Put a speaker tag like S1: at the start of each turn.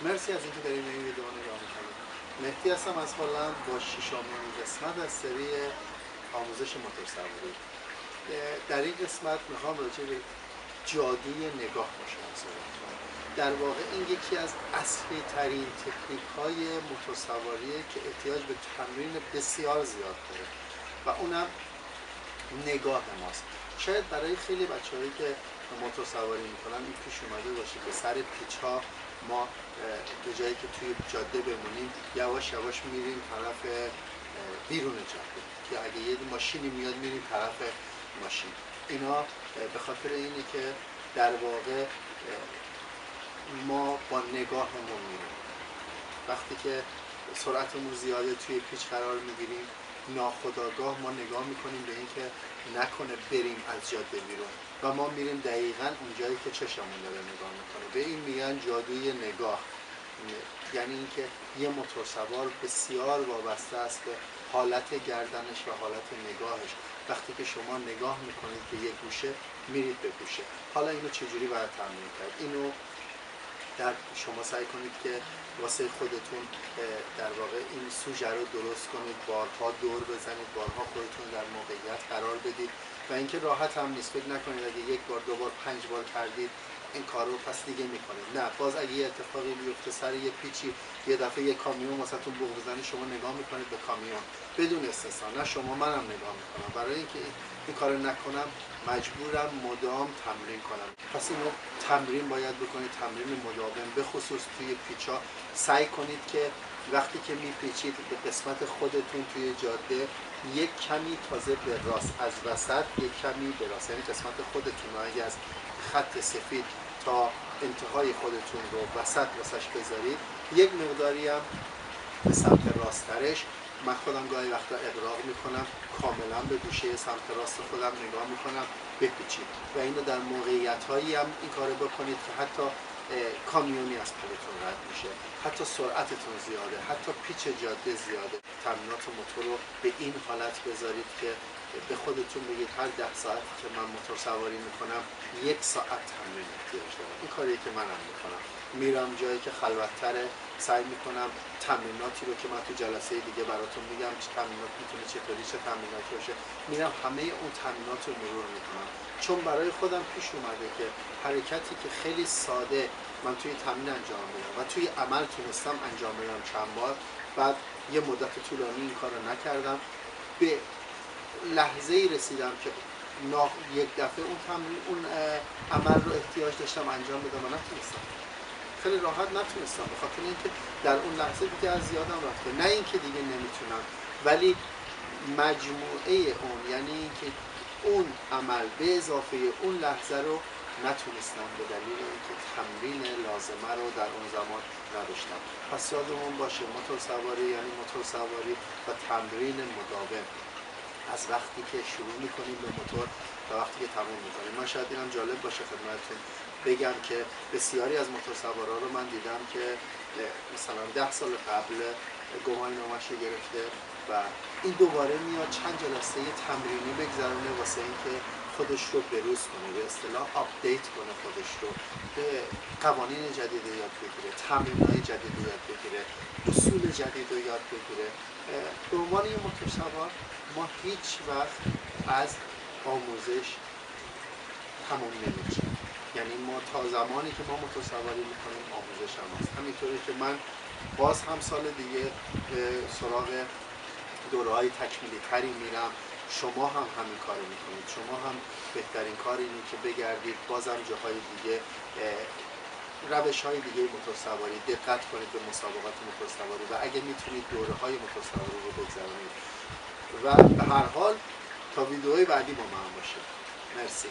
S1: مرسی از اینکه داریم این ویدیو نگاه میکنید. مهدی هستم از هلند با ششمین قسمت از سری آموزش موتورسواری. در این قسمت میخوام راجع به جادوی نگاه با شما صحبت کنم. در واقع این یکی از اصلی ترین تکنیک های موتورسواریه که احتیاج به تمرین بسیار زیاد داره و اونم نگاه ماست. شاید برای خیلی بچه‌هایی که موتورسواری میکنن این پیش اومده باشه که سر پیچ ها ما به جایی که توی جاده بمونیم یواش یواش میریم طرف بیرون جاده که اگه یه ماشینی میاد میریم طرف ماشین. اینا به خاطر اینه که در واقع ما با نگاهمون میریم. وقتی که سرعتمون زیاده توی پیچ قرار میگیریم ناخودآگاه ما نگاه میکنیم به اینکه نکنه بریم از جاده بیرون و ما میریم دقیقاً اونجایی که چشمون داره نگاه میکنه. به این میگن جادوی نگاه. یعنی اینکه یه موتورسوار بسیار وابسته است به حالت گردنش و حالت نگاهش. وقتی که شما نگاه میکنید به یک گوشه میرید به گوشه. حالا اینو چجوری باید تمرین کرد؟ اینو در شما سعی کنید که واسه خودتون در واقع این سوژه رو درست کنید، بارها دور بزنید، بارها خودتون در موقعیت قرار بدید و اینکه راحت هم نیست. فکر نکنید اگه یک بار، دو بار، 5 بار کردید این کار رو پس دیگه میکنید. نه، باز اگه یه اتفاقی بیفته سر یه پیچی، یه دفعه یه کامیون واسهتون بوق بزنه، شما نگاه میکنید به کامیون بدون استثنا. نه شما، منم نگاه میکنم. برای اینکه این کارو نکنم مجبورم مدام تمرین کنم. پس اینو تمرین باید بکنید، تمرین مداوم. به خصوص توی پیچا سعی کنید که وقتی که میپیچید به قسمت خودتون توی جاده یک کمی تازه به راست، از وسط یک کمی به راست، یعنی قسمت خودتون رو اگه از خط سفید تا انتهای خودتون رو وسط واسش بذارید، یک مقداری هم به سمت راست‌ترش. من خودم گاهی وقتا اغراق میکنم، کاملا به گوشه سمت راست خودم نگاه میکنم بپیچید و اینو در موقعیت هایی هم این کارو بکنید که حتی کامیونی از پلتون رد میشه، حتی سرعتتون زیاده، حتی پیچ جاده زیاده. تمرینات موتور رو به این حالت بذارید که به خودتون بگید هر 10 ساعت که من موتور سواری میکنم 1 ساعت تمرین احتیاج دارم. این کاریه که منم میکنم. میرم جایی که خلوت‌تره، سعی میکنم تمریناتی رو که من تو جلسه دیگه براتون میگم چه تمرینات میتونه چطوری چه تمریناتی باشه، میرم همه اون تمرینات رو مرور میکنم. چون برای خودم پیش اومده که حرکتی که خیلی ساده من توی تمرین انجام بدم و توی عمل تونستم انجام بدم چند بار، بعد یه مدت طولانی این کار رو نکردم، به لحظه ای رسیدم که یک دفعه اون تمرین، اون عمل رو احتیاج داشتم انجام بدم و نتونستم. خیلی راحت نتونستم به خاطر اینکه در اون لحظه دیگه از یادم رفته. نه اینکه دیگه نمیتونم، ولی مجموعه اون، یعنی اینکه اون عمل به اضافه اون لحظه رو نتونستم به دلیل اینکه تمرین لازمه رو در اون زمان نداشتم. پس یادمون باشه موتور سواری یعنی موتور سواری و تمرین مداوم. از وقتی که شروع میکنیم به موتور تا وقتی که تموم میکنیم. من شاید اینم جالب باشه خدمتتون بگم که بسیاری از موتورسوارا رو من دیدم که مثلا 10 سال قبل گواهینامه‌اش رو گرفته و این دوباره میاد چند جلسه تمرینی بگذرونه واسه اینکه خودش رو بروز کنه، به اصطلاح آپدیت کنه خودش رو، به قوانین جدید یاد بگیره، تمرین‌های جدید یاد بگیره، اصول جدید رو یاد بگیره. به عنوان یه موتورسوار ما هیچ وقت از آموزش تموم نمیشه. یعنی ما تا زمانی که ما موتورسواری میکنیم آموزش هم هست. همینطوری که من باز هم سال دیگه سراغ دوره‌های تکمیلی تری میرم، شما هم همین کارو میکنید. شما هم بهترین کار اینه که بگردید بازم جاهای دیگه، روش‌های دیگه موتورسواری، دقت کنید به مسابقات موتورسواری و اگه میتونید دوره‌های موتورسواری رو بگذرونید. و به هر حال تا ویدیوهای بعدی با من باشید. مرسی.